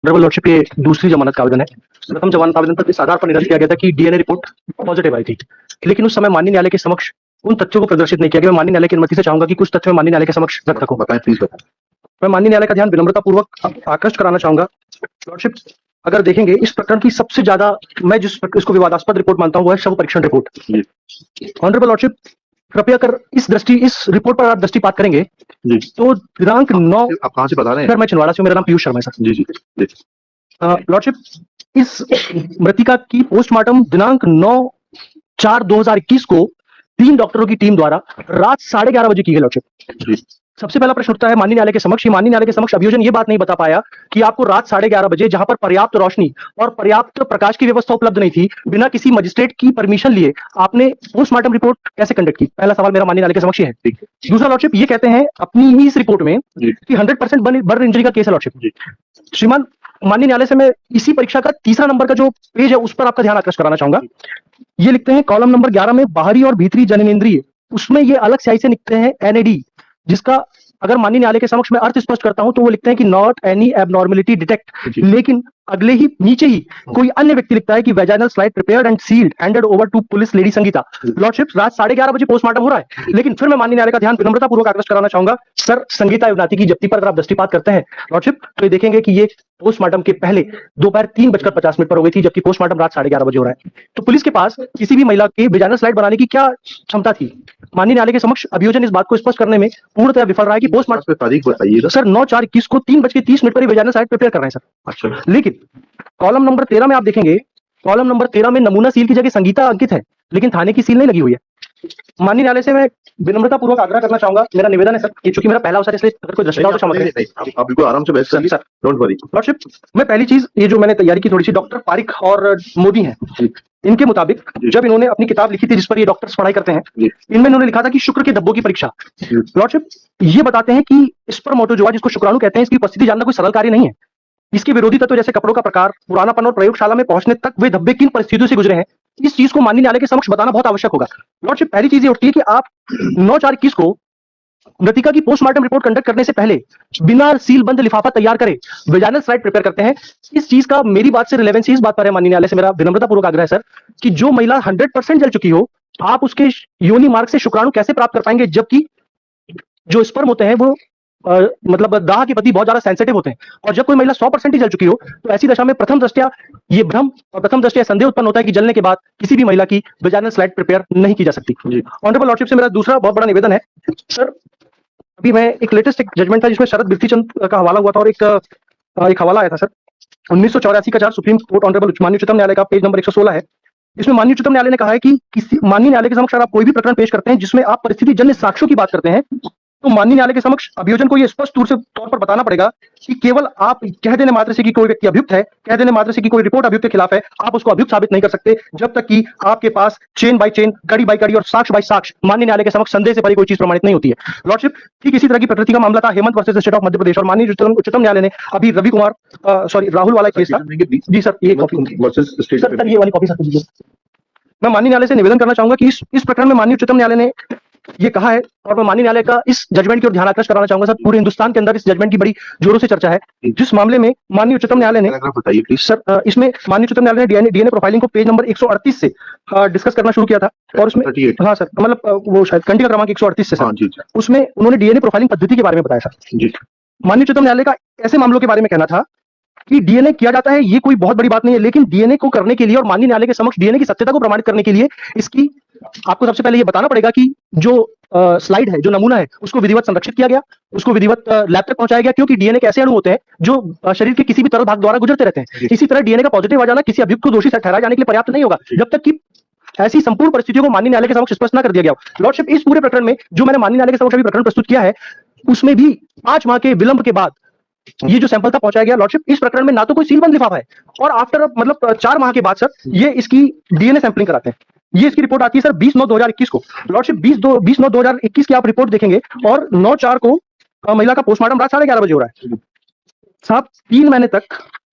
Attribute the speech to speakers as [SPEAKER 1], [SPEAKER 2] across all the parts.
[SPEAKER 1] Honourable lordship ये दूसरी जमानत का आवेदन है। प्रथम जमानत आवेदन पर इस आधार पर निर्णय किया गया था कि डीएनए रिपोर्ट पॉजिटिव आई थी, लेकिन उस समय माननीय न्यायालय के समक्ष उन तथ्यों को प्रदर्शित नहीं किया गया। मैं माननीय न्यायालय की अनुमति से चाहूंगा कि कुछ तथ्य मैं माननीय न्यायालय के समक्ष रख सकूं।
[SPEAKER 2] बताएं प्लीज बताएं।
[SPEAKER 1] मैं माननीय न्यायालय का ध्यान विनम्रतापूर्वक आकृष्ट कराना चाहूंगा। लॉर्डशिप, अगर देखेंगे इस प्रकरण की सबसे ज्यादा मैं जिस इसको विवादास्पद रिपोर्ट मानता हूं वो है शव परीक्षण रिपोर्ट। ऑनरेबल लॉर्डशिप, कृपया कर इस रिपोर्ट पर आप दृष्टिपात करेंगे तो दिनांक 9।
[SPEAKER 2] आप कहां से बता रहे हैं?
[SPEAKER 1] सर मैं छिंदवाड़ा से हूं, मेरा नाम पीयूष शर्मा है सर।
[SPEAKER 2] जी।
[SPEAKER 1] लॉर्डशिप, इस मृतिका की पोस्टमार्टम दिनांक 9/4/2021 को 3 डॉक्टरों की टीम द्वारा रात 11:30 बजे की गई। लॉर्डशिप, सबसे पहला प्रश्न उठता है माननीय न्यायालय के समक्ष। माननीय न्यायालय के समक्ष अभियोजन ये बात नहीं बता पाया कि आपको रात 11:30 बजे, जहां पर पर्याप्त रोशनी और पर्याप्त प्रकाश की व्यवस्था उपलब्ध नहीं थी, बिना किसी मजिस्ट्रेट की परमिशन लिए आपने पोस्टमार्टम रिपोर्ट कैसे कंडक्ट की? पहला सवाल मेरा माननीय न्यायालय के समक्ष है। दूसरा लॉर्डशिप, ये कहते हैं अपनी ही इस रिपोर्ट में कि 100% बर्न इंजरी का केस है। लॉर्डशिप, श्रीमान माननीय न्यायालय से मैं इसी परीक्षा का तीसरा नंबर का जो पेज है उस पर आपका ध्यान आकर्षित कराना चाहूंगा। ये लिखते हैं कॉलम नंबर 11 में बाहरी और भीतरी जननेंद्रिय, उसमें ये अलग स्याही से लिखते हैं एनएडी, जिसका अगर माननीय न्यायालय के समक्ष मैं अर्थ स्पष्ट करता हूं तो वो लिखते हैं कि नॉट एनी एबनॉर्मलिटी डिटेक्ट, लेकिन अगले ही नीचे ही कोई अन्य व्यक्ति लिखता है कि vaginal slide prepared and sealed handed over to police lady Sangeeta. Lordship, रात 11:30 बजे पोस्टमार्टम हो रहा है, लेकिन फिर मैं माननीय न्यायालय का ध्यान विनम्रतापूर्वक आकर्षित कराना चाहूंगा। सर, संगीता युवनाथी की जब्ती पर अगर आप दृष्टिपात करते हैं लॉर्डशिप, तो ये देखेंगे कि ये पोस्टमार्टम के पहले दोपहर 3:50 पर हो गई थी, जबकि पोस्टमार्टम रात 11:30 बजे हो रहा है। तो पुलिस के पास किसी भी महिला के वेजाइनल स्लाइड बनाने की क्या क्षमता थी? माननीय न्यायालय के समक्ष अभियोजन इस बात को स्पष्ट करने में पूर्णतः विफल रहा है कि पोस्टमार्टम
[SPEAKER 2] तारीख बताइएगा
[SPEAKER 1] सर 9/4/21 को 3:30 पर वेजाइनल स्लाइड प्रिपेयर कर रहे हैं सर।
[SPEAKER 2] अच्छा,
[SPEAKER 1] लेकिन कॉलम नंबर 13 में आप देखेंगे, कॉलम नंबर 13 में नमूना सील की जगह संगीता अंकित है, लेकिन थाने की सील नहीं लगी हुई है। माननीय न्यायालय से मैं विनम्रतापूर्वक आग्रह करना चाहूंगा, मेरा निवेदन है सर, ये चूंकि मेरा पहला अवसर है इसलिए अगर कोई दृष्टिता हो तो क्षमा करें।
[SPEAKER 2] आप बिल्कुल आराम से बैठ सकते हैं, डोंट वरी।
[SPEAKER 1] लॉर्डशिप, मैं पहली चीज ये जो मैंने तैयारी की थोड़ी सी, डॉक्टर पारिक और मोदी हैं, इनके मुताबिक जब इन्होंने अपनी किताब लिखी थी जिस पर ये डॉक्टर्स पढ़ाई करते हैं, इनमें इन्होंने लिखा था कि शुक्र के धब्बों की परीक्षा। लॉर्डशिप, ये बताते हैं कि स्पर्मोटोजोआ जिसको शुक्राणु कहते हैं, इसकी उपस्थिति जानना कोई सरल कार्य नहीं है। इसके विरोधी तत्व जैसे कपड़ों का प्रकार, पुरानापन और प्रयोगशाला में पहुंचने तक वे धब्बे किन परिस्थितियों से गुजरे हैं, इस चीज को माननीय न्यायालय के समक्ष बताना बहुत आवश्यक होगा। लॉर्डशिप, पहली चीज ये उठती है कि आप 9/4/21 को मृतिका की पोस्टमार्टम रिपोर्ट कंडक्ट करने से पहले बिना सील बंद लिफाफा तैयार करे वेजाइनल स्लाइड प्रिपेयर करते हैं। इस चीज का मेरी बात से रिलेवेंस इस बात पर है, माननीय न्यायालय से मेरा विनम्रतापूर्वक आग्रह है सर, कि जो महिला 100% जल चुकी हो, आप उसके योनि मार्ग से शुक्राणु कैसे प्राप्त कर पाएंगे, जबकि जो स्पर्म होते हैं वो मतलब दाह के प्रति बहुत ज्यादा सेंसिटिव होते हैं, और जब कोई महिला 100% ही जल चुकी हो तो ऐसी दशा में प्रथम दृष्टया ये भ्रम और प्रथम दृष्टया संदेह उत्पन्न होता है कि जलने के बाद किसी भी महिला की वेजाइनल स्लाइड प्रिपेयर नहीं की जा सकती। ऑनरेबल लॉर्डशिप से मेरा दूसरा बहुत बड़ा निवेदन है सर, अभी मैं एक लेटेस्ट एक जजमेंट था जिसमें शरद बिरथीचंद का हवाला हुआ था, और एक हवाला आया था सर 1984 का 4 सुप्रीम कोर्ट ऑनरेबल माननीय उच्चतम न्यायालय का, पेज नंबर 116 है। इसमें माननीय उच्चतम न्यायालय ने कहा है कि किसी माननीय न्यायालय के समक्ष आप कोई भी प्रकरण पेश करते हैं जिसमें आप परिस्थिति जन्य साक्ष्यों की बात करते हैं, तो माननीय न्यायालय के समक्ष अभियोजन को यह स्पष्ट तौर पर बताना पड़ेगा कि केवल आप कह देने मात्र से कि कोई व्यक्ति अभियुक्त है, कह देने मात्र से कि कोई रिपोर्ट अभियुक्त के खिलाफ है, आप उसको अभियुक्त साबित नहीं कर सकते जब तक कि आपके पास चेन बाय चेन, कड़ी बाय कड़ी और साक्ष्य बाय साक्ष्य माननीय न्यायालय के समक्ष संदेह से परे कोई चीज प्रमाणित नहीं होती है। लॉर्डशिप, ठीक इसी तरह की प्रकृति का मामला था Hemant versus state of Madhya Pradesh, और माननीय उच्चतम न्यायालय ने अभी राहुल वाला केस था। जी सर, ये ये वाली कॉपी सर दीजिए। मैं माननीय न्यायालय से निवेदन करना चाहूंगा कि इस प्रकरण में माननीय उच्चतम न्यायालय ने ये कहा है, और मैं माननीय न्यायालय का इस जजमेंट की ओर ध्यान आकर्षित कराना चाहूंगा सर। पूरे हिंदुस्तान के अंदर इस जजमेंट की बड़ी जोरों से चर्चा है, जिस मामले में माननीय उच्चतम न्यायालय ने,
[SPEAKER 2] बताइए प्लीज
[SPEAKER 1] सर, इसमें माननीय उच्चतम न्यायालय ने डीएनए प्रोफाइलिंग को पेज नंबर 138 से डिस्कस करना शुरू किया था, और उसमें हाँ सर, मतलब वो शायद कंडी का क्रमांक 138 से सर, उसमें उन्होंने डीएनए प्रोफाइलिंग पद्धति के बारे में बताया सर। माननीय उच्चतम न्यायालय का ऐसे मामलों के बारे में कहना था कि डीएनए किया जाता है, ये कोई बहुत बड़ी बात नहीं है, लेकिन डीएनए को करने के लिए और माननीय न्यायालय के समक्ष डीएनए की सत्यता को प्रमाणित करने के लिए इसकी आपको सबसे पहले ये बताना पड़ेगा कि जो स्लाइड है, जो नमूना है, उसको विधिवत संरक्षित किया गया, उसको विधिवत लैब तक पहुंचाया गया, क्योंकि डीएनए के ऐसे अणु होते हैं जो शरीर के किसी भी तरल भाग द्वारा गुजरते रहते हैं। इसी तरह डीएनए का पॉजिटिव आ जाना किसी अभियुक्त को दोषी ठहराए जाने के लिए पर्याप्त नहीं होगा जब तक कि ऐसी संपूर्ण परिस्थितियों को माननीय न्यायालय के समक्ष स्पष्ट न कर दिया गया हो। लॉर्डशिप, इस पूरे प्रकरण में जो मैंने माननीय न्यायालय के समक्ष अभी प्रकरण प्रस्तुत किया है, उसमें भी 5 माह के विलंब के बाद ये जो सैंपल था पहुंचाया गया। लॉर्डशिप, इस प्रकरण में ना तो कोई सीलबंद लिफाफा है, और आफ्टर मतलब 4 माह के बाद सर ये इसकी डीएनए सैंपलिंग कराते हैं। ये इसकी रिपोर्ट आती है सर 20/9/2021 को। लॉर्डशिप, 20/9/2021 की आप रिपोर्ट देखेंगे, और 9/4 को महिला का पोस्टमार्टम रात 11:30 बजे हो रहा है साहब। 3 महीने तक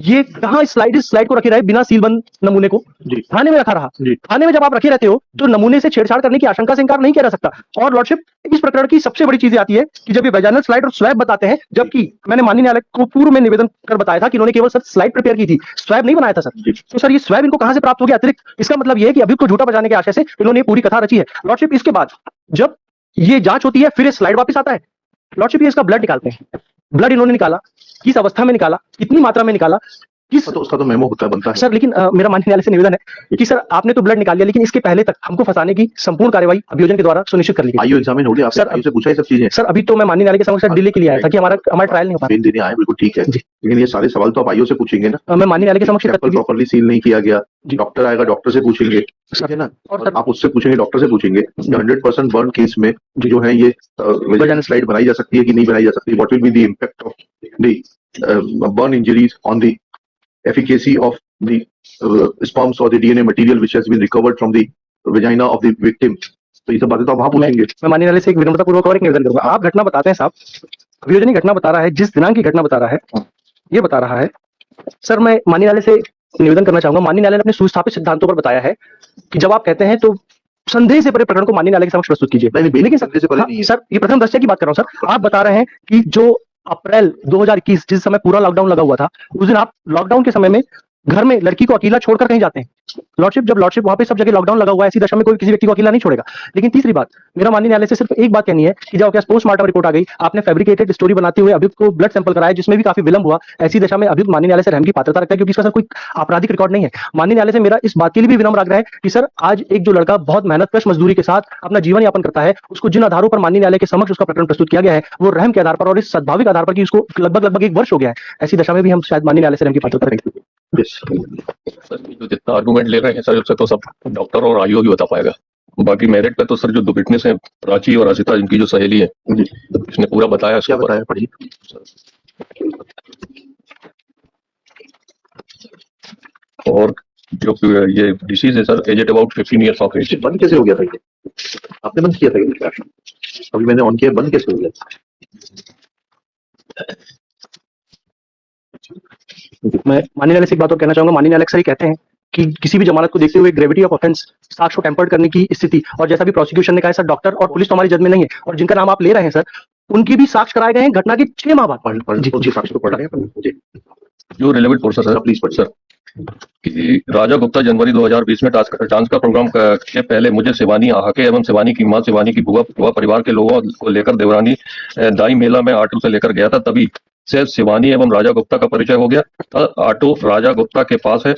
[SPEAKER 1] ये कहाँ इस स्लाइड को रखे रहे बिना सीलबंद नमूने को?
[SPEAKER 2] जी
[SPEAKER 1] थाने में रखा रहा।
[SPEAKER 2] जी
[SPEAKER 1] थाने में जब आप रखे रहते हो तो नमूने से छेड़छाड़ करने की आशंका से इनकार नहीं किया जा सकता। और लॉर्डशिप, इस प्रकरण की सबसे बड़ी चीज आती है कि जब ये वेजाइनल स्लाइड और स्वैब बताते हैं, जबकि मैंने माननीय न्यायालय को पूर्व में निवेदन कर बताया था कि इन्होंने केवल सर स्लाइड प्रिपेयर की थी, स्वैब नहीं बनाया था सर। तो सर ये स्वैब इनको कहां से प्राप्त हो गया अतिरिक्त? इसका मतलब ये है कि अभियुक्त को झूठा बचाने के आशय से इन्होंने ये पूरी कथा रची है। लॉर्डशिप, इसके बाद जब ये जांच होती है फिर ये स्लाइड वापस आता है। लॉर्डशिप, ये इसका ब्लड निकालते हैं। ब्लड इन्होंने निकाला, किस अवस्था में निकाला, कितनी मात्रा में निकाला, किस
[SPEAKER 2] तो उसका तो मेमो होता बनता है
[SPEAKER 1] सर। लेकिन मेरा माननीय न्यायालय से निवेदन है कि सर आपने तो ब्लड निकाल लिया, लेकिन इसके पहले तक हमको फंसाने की संपूर्ण कार्यवाही अभियोजन के द्वारा सुनिश्चित कर ली गई।
[SPEAKER 2] आईओ एग्जामिन हो गया आपसे?
[SPEAKER 1] सर,
[SPEAKER 2] आईओ से पूछा ये सब चीजें?
[SPEAKER 1] सर अभी तो मैं माननीय न्यायालय के समक्ष डिले के लिए आया था कि हमारा ट्रायल नहीं हो
[SPEAKER 2] बेल देने आए, बिल्कुल ठीक है,
[SPEAKER 1] जी।
[SPEAKER 2] लेकिन ये सारे सवाल तो आप आईओ से पूछेंगे ना।
[SPEAKER 1] पाया। मैं माननीय न्यायालय के समक्ष
[SPEAKER 2] सैंपल प्रॉपर्ली सील नहीं किया गया,
[SPEAKER 1] जी।
[SPEAKER 2] डॉक्टर आएगा, डॉक्टर से पूछेंगे, ठीक है ना।
[SPEAKER 1] और
[SPEAKER 2] और
[SPEAKER 1] सर
[SPEAKER 2] आप उससे पूछेंगे, डॉक्टर से पूछेंगे 100% बर्न केस में जो है ये वेजाइनल स्लाइड बनाई जा सकती है कि नहीं बनाई जा सकती, what will be the impact of the burn injuries on the efficacy of the sperms or the DNA material which has been recovered from the vagina of the victim। तो ये सब बातें तो आप वहां पूछेंगे।
[SPEAKER 1] मैं माननीय न्यायालय से एक विनम्रता पूर्वक और एक निवेदन करूंगा। आप घटना बताते हैं साहब, अभियोजन घटना बता रहा है, जिस दिनांक की घटना बता रहा है ये बता रहा है। सर मैं माननीय न्यायालय से निवेदन करना चाहूंगा, माननीय न्यायालय ने अपने सुस्थापित सिद्धांतों पर बताया है कि जब आप कहते हैं तो संदेह से परे प्रकरण को माननीय न्यायालय के समक्ष प्रस्तुत कीजिए। लेकिन सर ये प्रथम दृष्टया की बात कर रहा हूँ सर। आप बता रहे हैं कि जो अप्रैल 2021 जिस समय पूरा लॉकडाउन लगा हुआ था, उस दिन आप लॉकडाउन के समय में घर में लड़की को अकेला छोड़कर कहीं जाते हैं। लॉर्डशिप, जब लॉर्डशिप वहां पे सब जगह लॉकडाउन लगा हुआ है, ऐसी दशा में कोई किसी व्यक्ति को अकेला नहीं छोड़ेगा। लेकिन तीसरी बात, मेरा माननीय न्यायालय से सिर्फ एक बात कहनी है कि जब आपके पोस्टमार्टम रिपोर्ट आ गई, आपने फैब्रिकेटेड स्टोरी बनाते हुए अभियुक्त को ब्लड सैंपल कराया, जिसमें भी काफी विलंब हुआ। ऐसी दशा में अभियुक्त माननीय न्यायालय से रहम की पात्रता रखता है, क्योंकि इसका सर कोई आपराधिक रिकॉर्ड नहीं है। माननीय न्यायालय से मेरा इस बात के लिए भी विनम्र आग्रह है कि सर आज एक जो लड़का बहुत मेहनतकश मजदूरी के साथ अपना जीवन यापन करता है, उसको जिन आधारों पर माननीय न्यायालय के समक्ष उसका प्रकरण प्रस्तुत किया गया है, वो रहम के आधार पर और इस सद्भाविक आधार पर कि उसको लगभग 1 वर्ष हो गया है, ऐसी दशा में भी हम शायद माननीय न्यायालय से रहम की पात्रता रखेंगे।
[SPEAKER 3] सर जो जितना आर्गूमेंट ले रहे हैं सर, उससे तो सब डॉक्टर और आईओ भी बता पाएगा। बाकी मेरिट पे तो सर जो दो विटनेस है, प्राची और असिता, इनकी जो सहेली है, इसने पूरा बताया।
[SPEAKER 2] क्या बताया, पढ़िए।
[SPEAKER 3] और जो ये डिसीज है sir, aged about 15 years of age.
[SPEAKER 2] बंद कैसे हो गया था ये? आपने बंद किया था ये? अभी मैंने ऑन किया, बंद कैसे हो गया?
[SPEAKER 1] मैं माननीय न्यायालय से एक बात और कहना चाहूंगा। माननीय न्यायालय सर ये कहते हैं कि किसी भी जमानत को देखते हुए ग्रेविटी ऑफ ऑफेंस, साक्ष्य को टेम्पर्ड करने की स्थिति, और जैसा भी प्रोसिक्यूशन ने कहा है सर, डॉक्टर और पुलिस तो हमारी जज में नहीं है, और जिनका नाम आप ले रहे हैं सर, उनकी भी साक्ष्य कराए गए हैं घटना के 6 माह बाद।
[SPEAKER 2] जी, साक्ष्य तो पढ़ रहे हैं जी।
[SPEAKER 3] जो रिलेवेंट पोर्शन सर, प्लीज पढ़ सर। कि राजा गुप्ता जनवरी 2020 में डांस का प्रोग्राम के पहले मुझे शिवानी आहाके एवं शिवानी की मां शिवानी की बुआ परिवार के लोगों को लेकर देवरानी दाई मेला में ऑटो से लेकर गया था। तभी से शिवानी एवं राजा गुप्ता का परिचय हो गया। ऑटो राजा गुप्ता के पास है।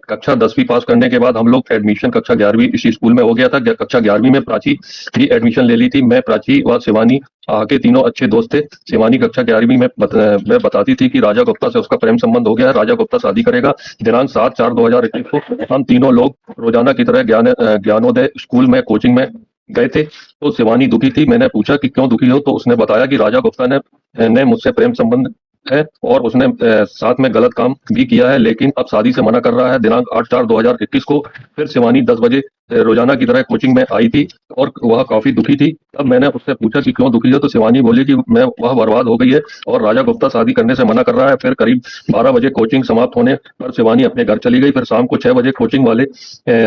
[SPEAKER 3] कक्षा 10वीं पास करने के बाद हम लोग एडमिशन कक्षा 11वीं इसी स्कूल में हो गया था। कक्षा 11वीं में प्राची भी एडमिशन ले ली थी। मैं, प्राची व शिवानी आके तीनों अच्छे दोस्त थे। शिवानी कक्षा 11वीं में बताती थी कि राजा गुप्ता से उसका प्रेम संबंध हो गया है, राजा गुप्ता शादी करेगा। दिनांक 7/4/2021 को हम तीनों लोग रोजाना की तरह ज्ञानोदय स्कूल में कोचिंग में गए थे। तो शिवानी दुखी थी। मैंने पूछा कि क्यों दुखी हो, तो उसने बताया कि राजा गुप्ता ने मुझसे प्रेम संबंध है और उसने साथ में गलत काम भी किया है, लेकिन अब शादी से मना कर रहा है। दिनांक 8/4/2021 को फिर शिवानी 10 बजे रोजाना की तरह कोचिंग में आई थी और वह काफी दुखी थी। तब मैंने उससे पूछा कि क्यों दुखी है, तो शिवानी बोली कि वह बर्बाद हो गई है और राजा गुप्ता शादी करने से मना कर रहा है। फिर करीब 12 बजे कोचिंग समाप्त होने पर शिवानी अपने घर चली गई। फिर शाम को 6 बजे कोचिंग वाले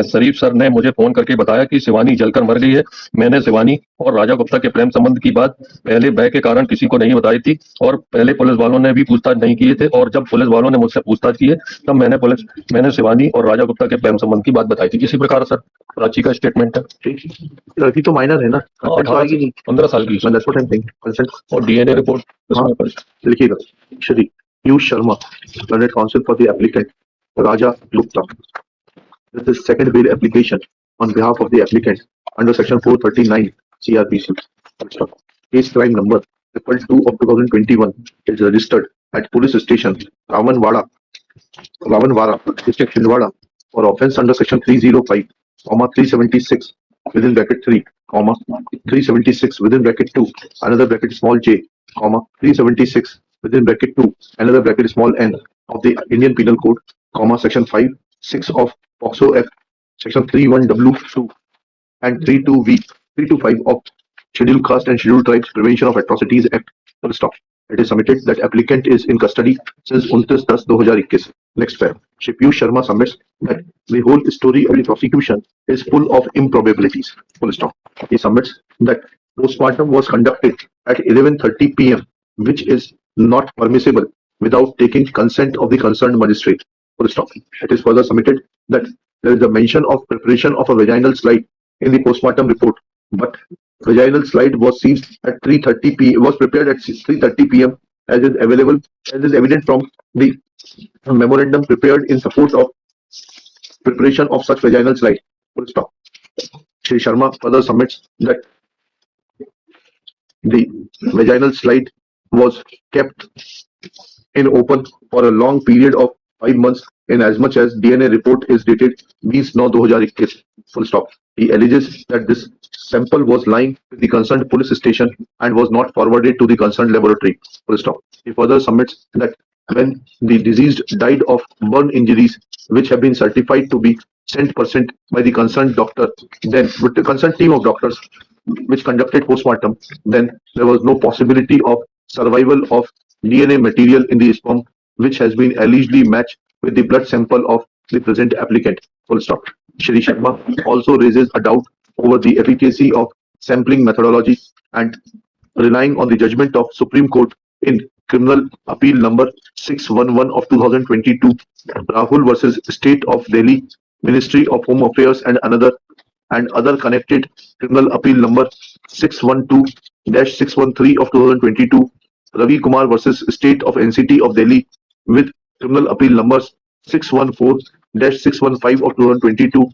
[SPEAKER 3] शरीफ सर ने मुझे फोन करके बताया कि शिवानी जलकर मर गई है। मैंने शिवानी और राजा गुप्ता के प्रेम संबंध की बात पहले भय के कारण किसी को नहीं बताई थी और पहले पुलिस वालों ने भी पूछताछ नहीं किए थे, और जब पुलिस वालों ने मुझसे पूछताछ की है तब मैंने शिवानी और राजा गुप्ता के प्रेम संबंध की बात बताई थी। इसी प्रकार सर प्राची का स्टेटमेंट है।
[SPEAKER 2] लड़की तो माइनर है ना,
[SPEAKER 3] 15 साल की। और डीएनए रिपोर्ट
[SPEAKER 2] लिखिएगा। Shri Piyush Sharma, learned council for the applicant Raja Gupta. This is second bail application on behalf of the applicant under section 439 CRPC. Case crime number 222 of 2021 is registered at police station Ravanwada, district Chhindwara, for offence under section 305, 376 within bracket 3, 376 within bracket 2, another bracket small j, 376 within bracket 2, another bracket small n of the Indian Penal Code, section 5(6) of POCSO Act, section 31W2 and 32V, 325 of Scheduled Caste and Scheduled Tribes Prevention of Atrocities Act. Full stop. It is submitted that applicant is in custody since 29/10/2021. Next paragraph. Shri Piyush Sharma submits that the whole story of the prosecution is full of improbabilities. Full stop. He submits that postmortem was conducted at 11:30 p.m., which is not permissible without taking consent of the concerned magistrate. Full stop. It is further submitted that there is a mention of preparation of a vaginal slide in the postmortem report, but vaginal slide was seen at 3:30 p.m. was prepared at 3:30 p.m. as is evident from the memorandum prepared in support of preparation of such vaginal slide. Full stop. Shri Sharma further submits that the vaginal slide was kept in open for a long period of 5 months in as much as DNA report is dated 20/9/2021. Full stop. He alleges that this sample was lying with the concerned police station and was not forwarded to the concerned laboratory. Full stop. He further submits that when the deceased died of burn injuries which have been certified to be 100% by the concerned doctor, then with the concerned team of doctors which conducted postmortem, then there was no possibility of survival of DNA material in the sperm which has been allegedly matched with the blood sample of the present applicant. Full stop. Shri Sharma also raises a doubt over the efficacy of sampling methodology and relying on the judgment of Supreme Court in Criminal Appeal number 611 of 2022, Rahul versus State of Delhi, Ministry of Home Affairs and other connected Criminal Appeal number 612-613 of 2022, Ravi Kumar versus State of NCT of Delhi with Criminal Appeal numbers 614-615 of 2022,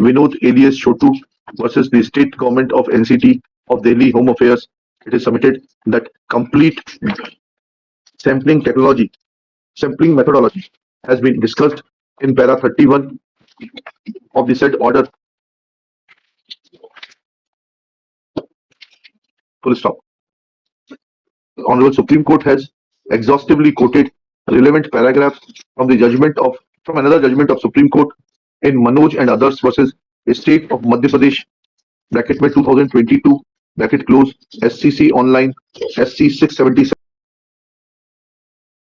[SPEAKER 2] Vinod alias Chotu versus the State Government of NCT of Delhi Home Affairs. It is submitted that complete sampling methodology has been discussed in para 31 of the said order. Full stop. The Honorable Supreme Court has exhaustively quoted relevant paragraphs from the judgment of another judgment of Supreme Court in Manoj and others versus State of Madhya Pradesh (2022) (SCC online SC 677)